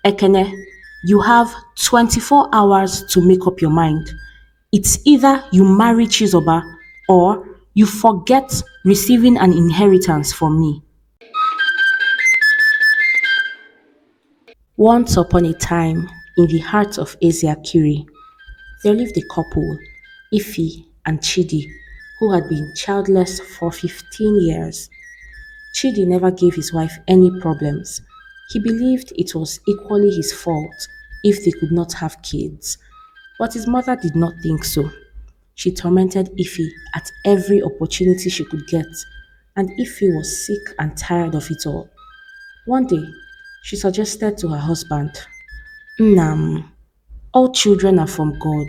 Ekene, you have 24 hours to make up your mind. It's either you marry Chizoba or you forget receiving an inheritance from me. Once upon a time, in the heart of Asia Kiri, there lived a couple, Ifi and Chidi, who had been childless for 15 years. Chidi never gave his wife any problems. He believed it was equally his fault if they could not have kids. But his mother did not think so. She tormented Ifi at every opportunity she could get, and Ifi was sick and tired of it all. One day, she suggested to her husband, Nam, all children are from God.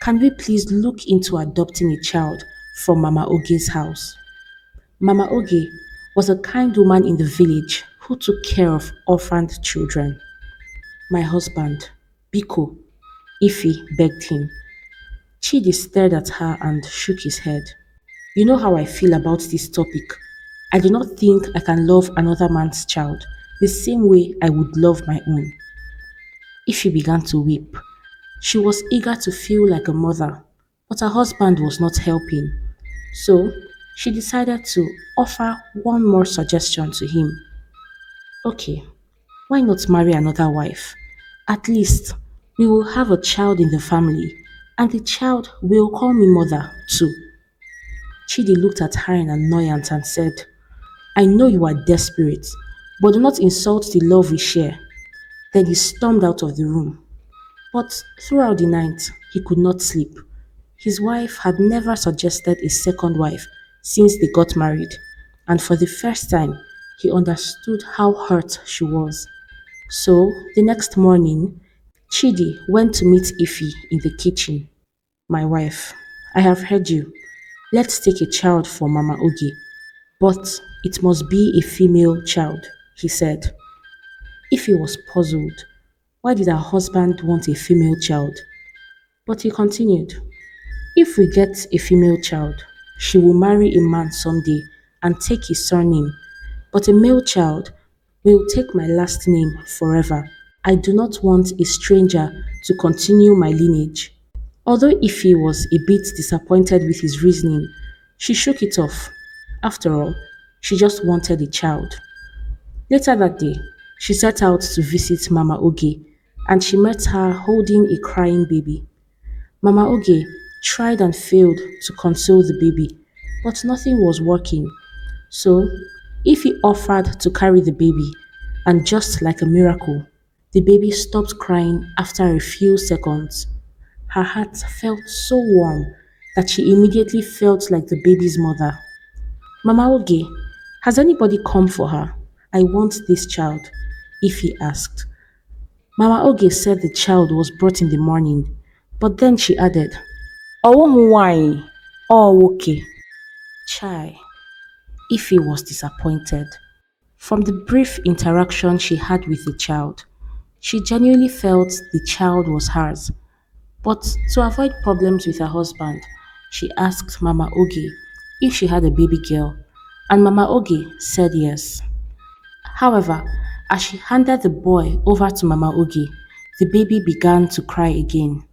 Can we please look into adopting a child from Mama Oge's house? Mama Oge was a kind woman in the village who took care of orphaned children. My husband, Biko, Ifi begged him. Chidi stared at her and shook his head. You know how I feel about this topic. I do not think I can love another man's child the same way I would love my own. Ifi began to weep. She was eager to feel like a mother, but her husband was not helping. So she decided to offer one more suggestion to him. Okay, why not marry another wife? At least we will have a child in the family, and the child will call me mother too. Chidi looked at her in annoyance and said, I know you are desperate, but do not insult the love we share. Then he stormed out of the room. But throughout the night, he could not sleep. His wife had never suggested a second wife since they got married, and for the first time, he understood how hurt she was. So, the next morning, Chidi went to meet Ifi in the kitchen. My wife, I have heard you. Let's take a child for Mama Ogi, but it must be a female child, he said. Ifi was puzzled. Why did her husband want a female child? But he continued, if we get a female child, she will marry a man someday and take his surname, but a male child will take my last name forever. I do not want a stranger to continue my lineage. Although Ife was a bit disappointed with his reasoning, she shook it off. After all, she just wanted a child. Later that day, she set out to visit Mama Oge and she met her holding a crying baby. Mama Oge tried and failed to console the baby, but nothing was working. So, Ife offered to carry the baby, and just like a miracle, the baby stopped crying after a few seconds. Her heart felt so warm that she immediately felt like the baby's mother. Mama Oge, has anybody come for her? I want this child, Ife asked. Mama Oge said the child was brought in the morning, but then she added, Oh, why? Oh, okay. Chai. Ife was disappointed. From the brief interaction she had with the child, she genuinely felt the child was hers. But to avoid problems with her husband, she asked Mama Oge if she had a baby girl, and Mama Oge said yes. However, as she handed the boy over to Mama Oge, the baby began to cry again.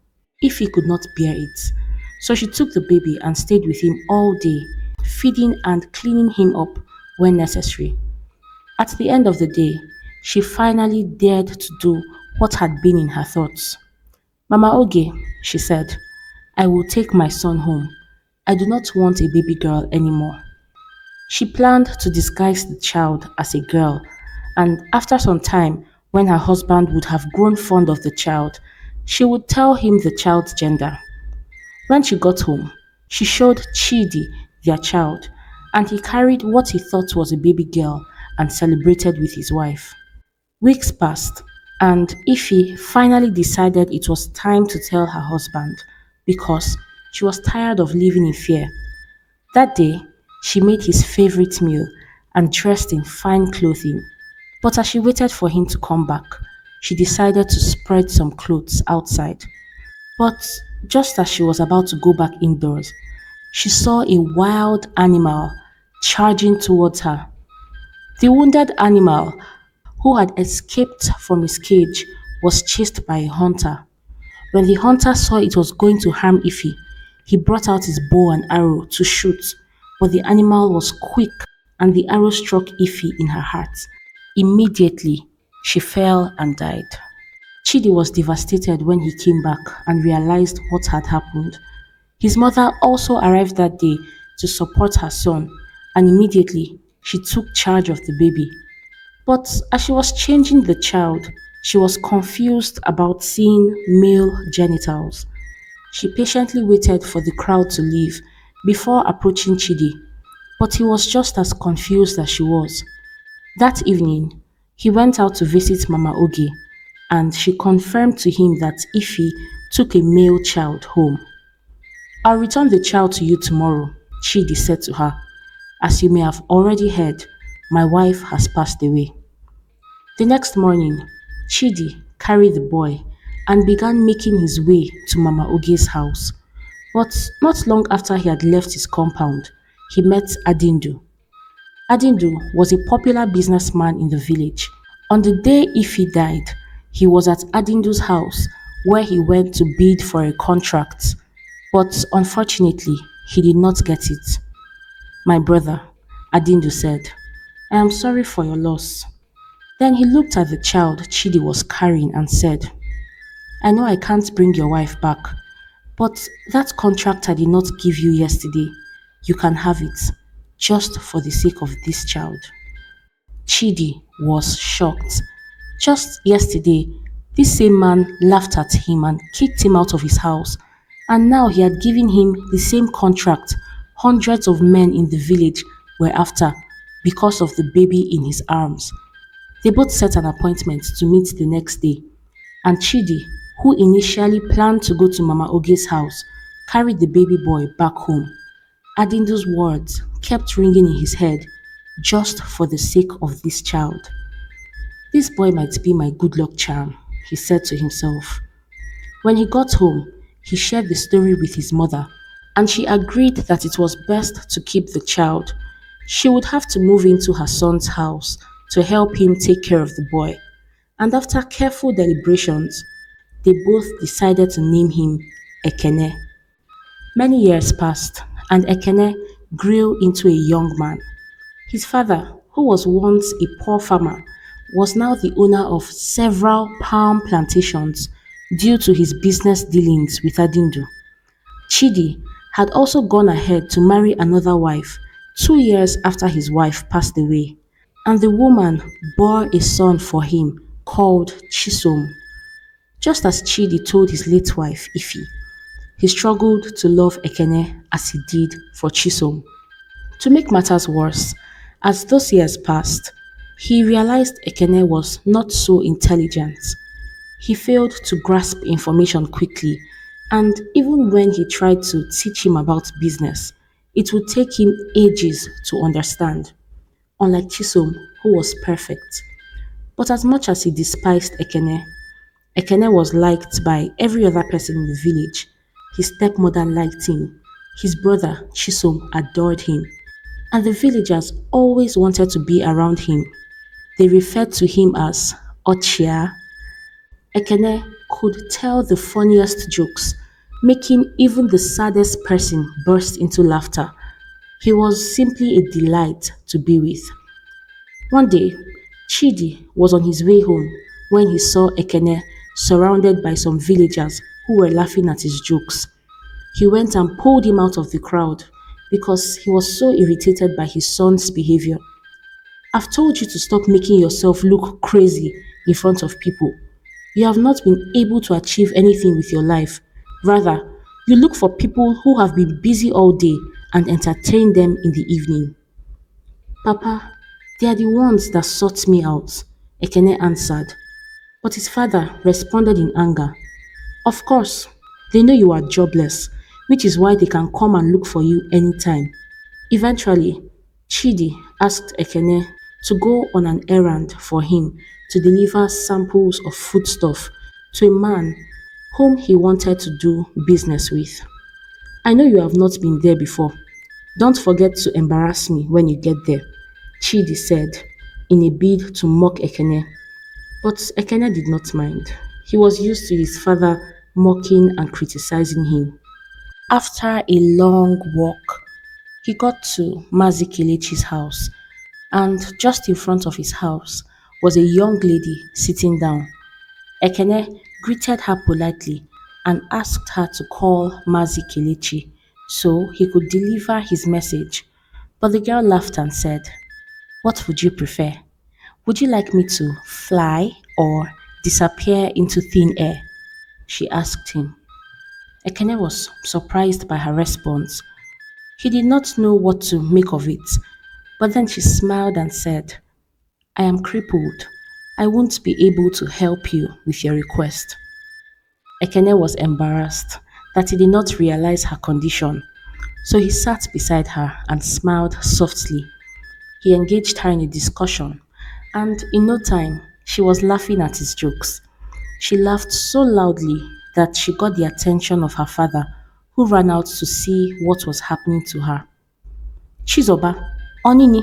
Ify could not bear it, so she took the baby and stayed with him all day, feeding and cleaning him up when necessary. At the end of the day, she finally dared to do what had been in her thoughts. Mama Oge, she said, I will take my son home. I do not want a baby girl anymore. She planned to disguise the child as a girl, and after some time, when her husband would have grown fond of the child, she would tell him the child's gender. When she got home, she showed Chidi their child, and he carried what he thought was a baby girl and celebrated with his wife. Weeks passed, and Ify finally decided it was time to tell her husband because she was tired of living in fear. That day, she made his favorite meal and dressed in fine clothing. But as she waited for him to come back, she decided to spread some clothes outside. But just as she was about to go back indoors, she saw a wild animal charging towards her. The wounded animal who had escaped from his cage, was chased by a hunter. When the hunter saw it was going to harm Ify, he brought out his bow and arrow to shoot, but the animal was quick and the arrow struck Ify in her heart. Immediately, she fell and died. Chidi was devastated when he came back and realized what had happened. His mother also arrived that day to support her son, and immediately she took charge of the baby. But as she was changing the child, she was confused about seeing male genitals. She patiently waited for the crowd to leave before approaching Chidi, but he was just as confused as she was. That evening, he went out to visit Mama Oge, and she confirmed to him that Ify took a male child home. I'll return the child to you tomorrow, Chidi said to her. As you may have already heard, my wife has passed away. The next morning, Chidi carried the boy and began making his way to Mama Oge's house. But not long after he had left his compound, he met Adindu. Adindu was a popular businessman in the village. On the day Ify died, he was at Adindu's house where he went to bid for a contract, but unfortunately, he did not get it. My brother, Adindu said, I am sorry for your loss. Then he looked at the child Chidi was carrying and said, I know I can't bring your wife back, but that contract I did not give you yesterday, you can have it, just for the sake of this child. Chidi was shocked. Just yesterday, this same man laughed at him and kicked him out of his house, and now he had given him the same contract hundreds of men in the village were after because of the baby in his arms. They both set an appointment to meet the next day, and Chidi, who initially planned to go to Mama Oge's house, carried the baby boy back home. Adindu's words kept ringing in his head, just for the sake of this child. This boy might be my good luck charm, he said to himself. When he got home, he shared the story with his mother, and she agreed that it was best to keep the child. She would have to move into her son's house to help him take care of the boy. And after careful deliberations, they both decided to name him Ekene. Many years passed, and Ekene grew into a young man. His father, who was once a poor farmer, was now the owner of several palm plantations due to his business dealings with Adindu. Chidi had also gone ahead to marry another wife 2 years after his wife passed away, and the woman bore a son for him called Chisom. Just as Chidi told his late wife Ify, he struggled to love Ekene as he did for Chisom. To make matters worse, as those years passed, he realized Ekene was not so intelligent. He failed to grasp information quickly, and even when he tried to teach him about business, it would take him ages to understand, unlike Chisom, who was perfect. But as much as he despised Ekene, Ekene was liked by every other person in the village. His stepmother liked him, his brother Chisom adored him, and the villagers always wanted to be around him. They referred to him as Ochia. Ekene could tell the funniest jokes, making even the saddest person burst into laughter. He was simply a delight to be with. One day, Chidi was on his way home when he saw Ekene surrounded by some villagers who were laughing at his jokes. He went and pulled him out of the crowd because he was so irritated by his son's behavior. I've told you to stop making yourself look crazy in front of people. You have not been able to achieve anything with your life. Rather, you look for people who have been busy all day and entertain them in the evening. Papa, they are the ones that sought me out, Ekene answered. But his father responded in anger. Of course, they know you are jobless, which is why they can come and look for you anytime. Eventually, Chidi asked Ekene to go on an errand for him to deliver samples of foodstuff to a man whom he wanted to do business with. I know you have not been there before. Don't forget to embarrass me when you get there, Chidi said. in a bid to mock Ekene. But Ekene did not mind. He was used to his father mocking and criticizing him. After a long walk, he got to Mazi Kelechi's house, and just in front of his house was a young lady sitting down. Ekene greeted her politely and asked her to call Mazi Kelechi so he could deliver his message. But the girl laughed and said, "What would you prefer? Would you like me to fly or disappear into thin air?" she asked him. Ekene was surprised by her response. He did not know what to make of it, but then she smiled and said, "I am crippled. I won't be able to help you with your request." Ekene was embarrassed that he did not realize her condition, so he sat beside her and smiled softly. He engaged her in a discussion, and in no time, she was laughing at his jokes. She laughed so loudly that she got the attention of her father, who ran out to see what was happening to her. "Chizoba, Onini?"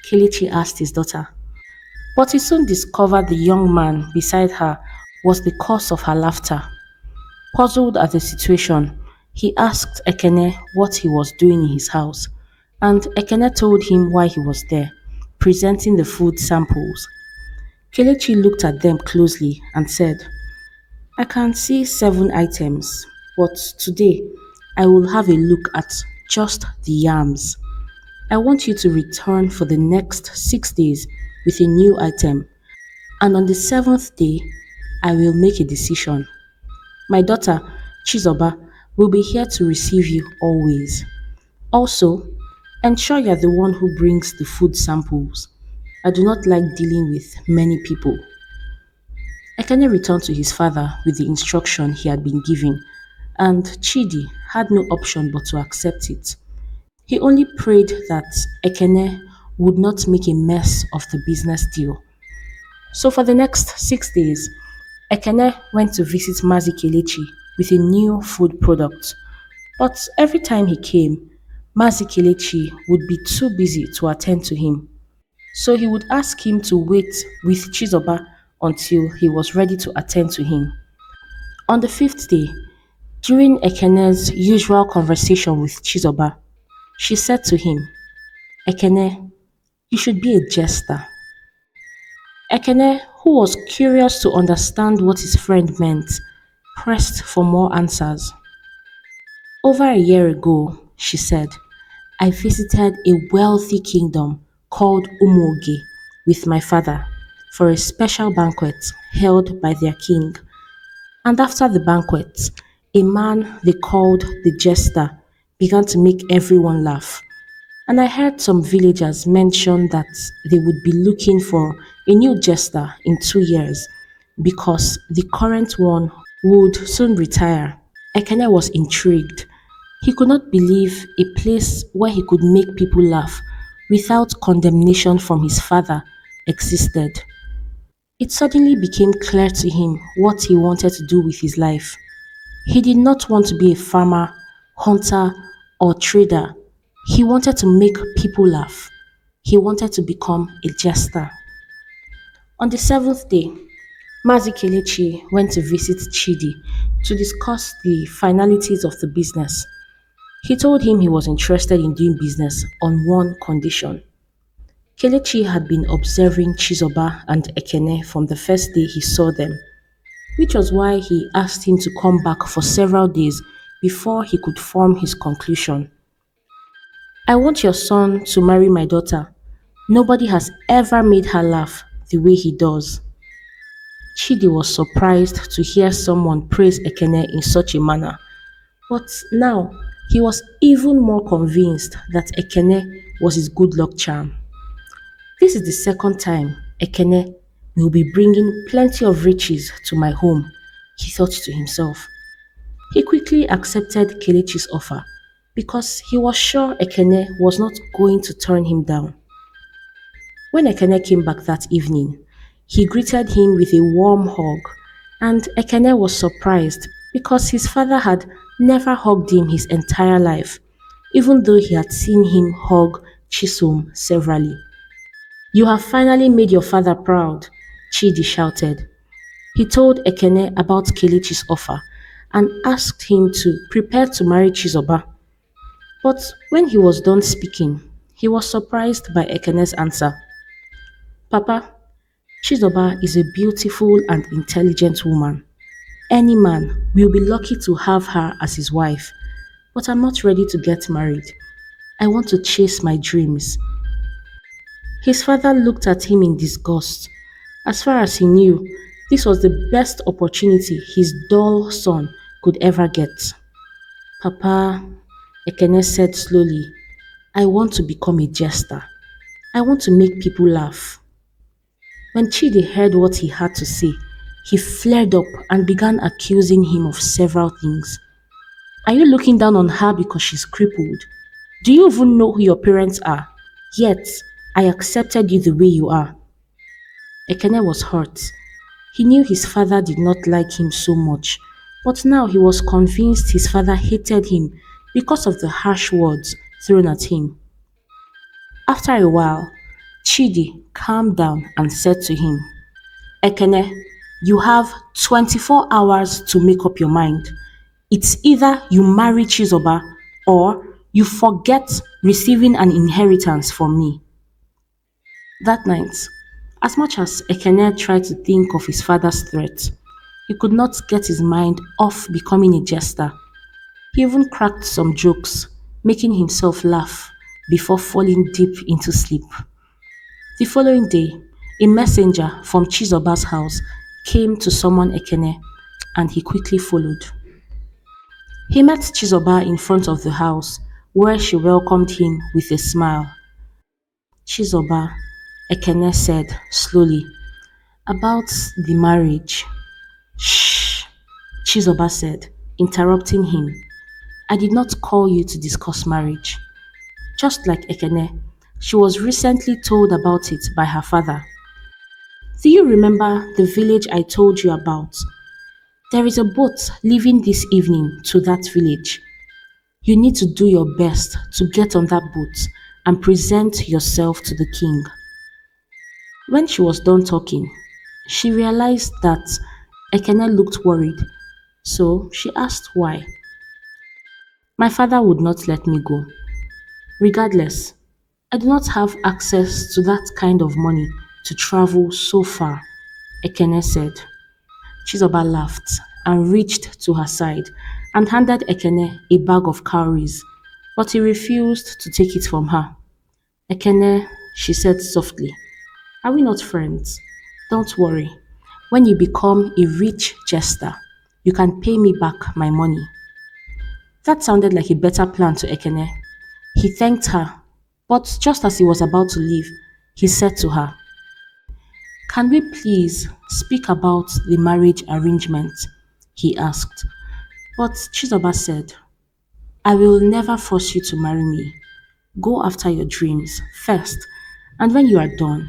Kelechi asked his daughter. But he soon discovered the young man beside her was the cause of her laughter. Puzzled at the situation, he asked Ekene what he was doing in his house, and Ekene told him why he was there, presenting the food samples. Kelechi looked at them closely and said, "I can see 7 items, but today I will have a look at just the yams. I want you to return for the next 6 days with a new item, and on the seventh day, I will make a decision. My daughter, Chizoba, will be here to receive you always. Also, ensure you're the one who brings the food samples. I do not like dealing with many people." Ekene returned to his father with the instruction he had been given, and Chidi had no option but to accept it. He only prayed that Ekene would not make a mess of the business deal. So for the next 6 days, Ekene went to visit Mazi Kelechi with a new food product. But every time he came, Mazi Kelechi would be too busy to attend to him. So he would ask him to wait with Chizoba until he was ready to attend to him. On the fifth day, during Ekene's usual conversation with Chizoba, she said to him, "Ekene, you should be a jester." Ekene, who was curious to understand what his friend meant, pressed for more answers. "Over a year ago," she said, "I visited a wealthy kingdom called Umuoge with my father for a special banquet held by their king. And after the banquet, a man they called the jester began to make everyone laugh. And I heard some villagers mention that they would be looking for a new jester in 2 years because the current one would soon retire." Ekene was intrigued. He could not believe a place where he could make people laugh without condemnation from his father existed. It suddenly became clear to him what he wanted to do with his life. He did not want to be a farmer, hunter, or trader. He wanted to make people laugh. He wanted to become a jester. On the seventh day, Mazi Kelechi went to visit Chidi to discuss the finalities of the business. He told him he was interested in doing business on one condition. Kelechi had been observing Chizoba and Ekene from the first day he saw them, which was why he asked him to come back for several days before he could form his conclusion. "I want your son to marry my daughter. Nobody has ever made her laugh the way he does." Chidi was surprised to hear someone praise Ekene in such a manner, but now he was even more convinced that Ekene was his good luck charm. "This is the second time Ekene will be bringing plenty of riches to my home," he thought to himself. He quickly accepted Kelechi's offer because he was sure Ekene was not going to turn him down. When Ekene came back that evening, he greeted him with a warm hug, and Ekene was surprised because his father had never hugged him his entire life, even though he had seen him hug Chisom severally. You have finally made your father proud, Chidi shouted. He told Ekene about Kelechi's offer and asked him to prepare to marry Chizoba. But when he was done speaking, he was surprised by Ekene's answer. Papa, Chizoba is a beautiful and intelligent woman. Any man will be lucky to have her as his wife, but I'm not ready to get married. I want to chase my dreams. His father looked at him in disgust. As far as he knew, this was the best opportunity his dull son could ever get. Papa, Ekene said slowly, I want to become a jester. I want to make people laugh. When Chidi heard what he had to say, he flared up and began accusing him of several things. Are you looking down on her because she's crippled? Do you even know who your parents are? Yet, I accepted you the way you are. Ekene was hurt. He knew his father did not like him so much, but now he was convinced his father hated him because of the harsh words thrown at him. After a while, Chidi calmed down and said to him, Ekene, you have 24 hours to make up your mind. It's either you marry Chizoba or you forget receiving an inheritance from me. That night, as much as Ekene tried to think of his father's threat, he could not get his mind off becoming a jester. He even cracked some jokes, making himself laugh before falling deep into sleep. The following day, a messenger from Chizoba's house came to summon Ekene, and he quickly followed. He met Chizoba in front of the house, where she welcomed him with a smile. Chizoba, Ekene said slowly, about the marriage. Shh, Chizoba said, interrupting him. I did not call you to discuss marriage. Just like Ekene, she was recently told about it by her father. Do you remember the village I told you about? There is a boat leaving this evening to that village. You need to do your best to get on that boat and present yourself to the king. When she was done talking, she realized that Ekene looked worried, so she asked why. My father would not let me go. Regardless, I do not have access to that kind of money to travel so far, Ekene said. Chizoba laughed and reached to her side and handed Ekene a bag of cowries, but he refused to take it from her. Ekene, she said softly, are we not friends? Don't worry. When you become a rich jester, you can pay me back my money. That sounded like a better plan to Ekene. He thanked her, but just as he was about to leave, he said to her, can we please speak about the marriage arrangement? He asked. But Chizoba said, I will never force you to marry me. Go after your dreams first, and when you are done,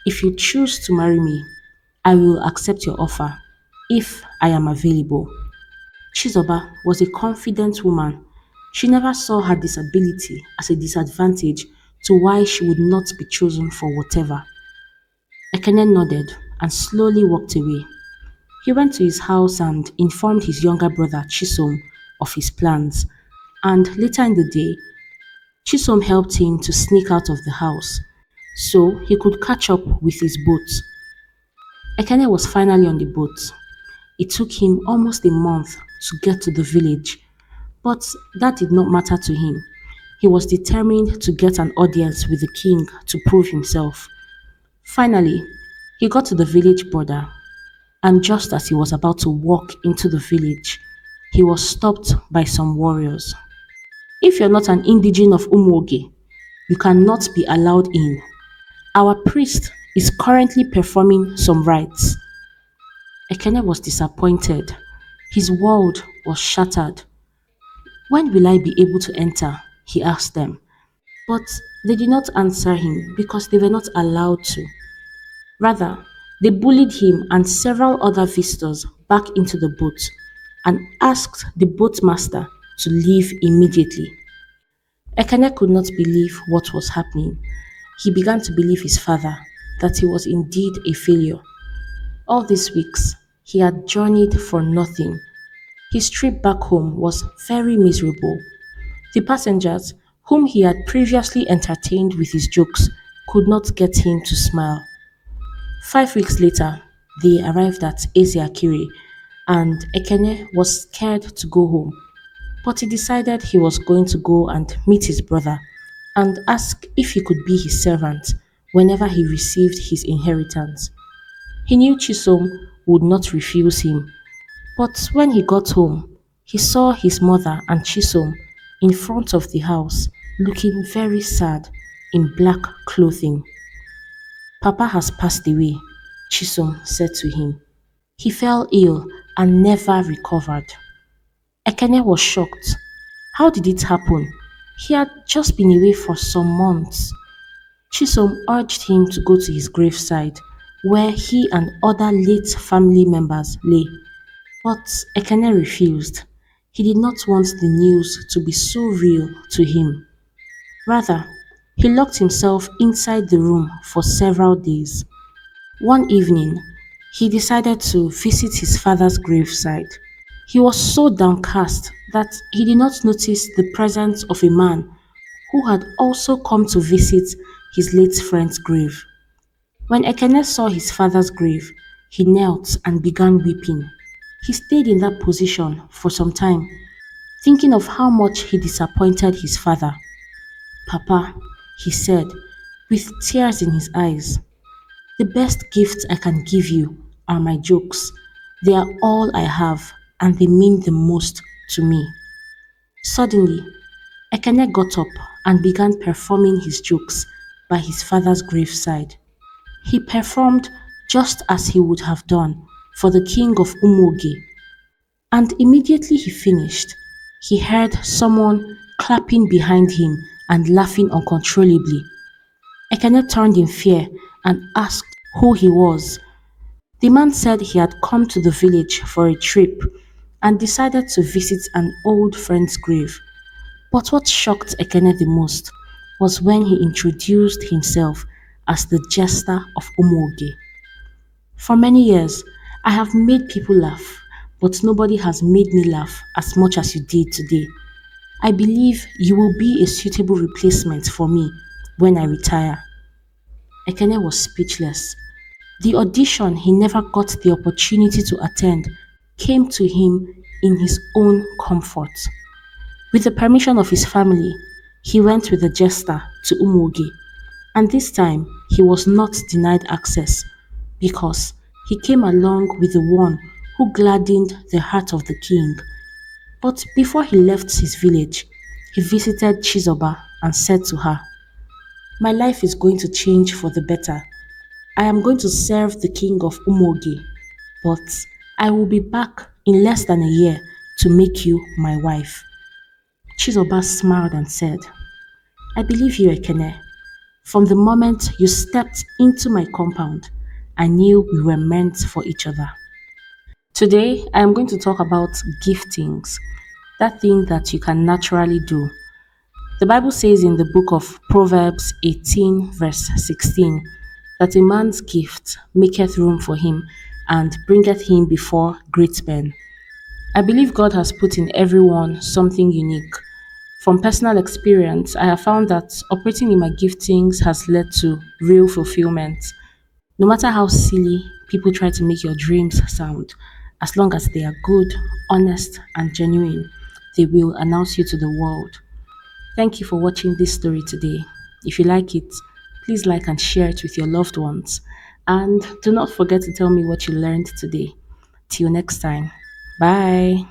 if you choose to marry me, I will accept your offer if I am available. Chizoba was a confident woman. She never saw her disability as a disadvantage to why she would not be chosen for whatever. Ekene nodded and slowly walked away. He went to his house and informed his younger brother Chisom of his plans, and later in the day, Chisom helped him to sneak out of the house so he could catch up with his boat. Ekene was finally on the boat. It took him almost a month to get to the village, but that did not matter to him. He was determined to get an audience with the king to prove himself. Finally, he got to the village border, and just as he was about to walk into the village, he was stopped by some warriors. If you're not an indigene of Umuoge, you cannot be allowed in. Our priest is currently performing some rites. Ekene was disappointed. His world was shattered. When will I be able to enter? He asked them. But they did not answer him because they were not allowed to. Rather, they bullied him and several other visitors back into the boat and asked the boatmaster to leave immediately. Ekene could not believe what was happening. he began to believe his father that he was indeed a failure. All these weeks, he had journeyed for nothing. His trip back home was very miserable. The passengers, whom he had previously entertained with his jokes, could not get him to smile. 5 weeks later, they arrived at Eziakiri, and Ekene was scared to go home, but he decided he was going to go and meet his brother and ask if he could be his servant whenever he received his inheritance. He knew Chisom would not refuse him, but when he got home, he saw his mother and Chisom in front of the house looking very sad in black clothing. Papa has passed away, Chisom said to him. He fell ill and never recovered. Ekene was shocked. How did it happen? He had just been away for some months. Chisom urged him to go to his graveside, where he and other late family members lay. But Ekene refused. He did not want the news to be so real to him. Rather, he locked himself inside the room for several days. One evening, he decided to visit his father's graveside. He was so downcast that he did not notice the presence of a man who had also come to visit his late friend's grave. When Ekene saw his father's grave, he knelt and began weeping. He stayed in that position for some time, thinking of how much he disappointed his father. Papa, he said, with tears in his eyes, the best gifts I can give you are my jokes. They are all I have, and they mean the most to me. Suddenly, Ekene got up and began performing his jokes by his father's graveside. He performed just as he would have done for the king of Umoge, and immediately he finished, he heard someone clapping behind him and laughing uncontrollably. Ekene turned in fear and asked who he was. The man said he had come to the village for a trip and decided to visit an old friend's grave. But what shocked Ekene the most was when he introduced himself as the jester of Umoge. For many years, I have made people laugh, but nobody has made me laugh as much as you did today. I believe you will be a suitable replacement for me when I retire. Ekene was speechless. The audition he never got the opportunity to attend came to him in his own comfort. With the permission of his family, he went with the jester to Umoge, and this time he was not denied access because he came along with the one who gladdened the heart of the king. But before he left his village, he visited Chizoba and said to her, "My life is going to change for the better. I am going to serve the king of Umoge, but I will be back in less than a year to make you my wife." Chizoba smiled and said, "I believe you, Ekene. From the moment you stepped into my compound, I knew we were meant for each other." Today, I am going to talk about giftings, that thing that you can naturally do. The Bible says in the book of Proverbs 18, verse 16, that a man's gift maketh room for him and bringeth him before great men. I believe God has put in everyone something unique. From personal experience, I have found that operating in my giftings has led to real fulfillment. No matter how silly people try to make your dreams sound, as long as they are good, honest, and genuine, they will announce you to the world. Thank you for watching this story today. If you like it, please like and share it with your loved ones. And do not forget to tell me what you learned today. Till next time. Bye.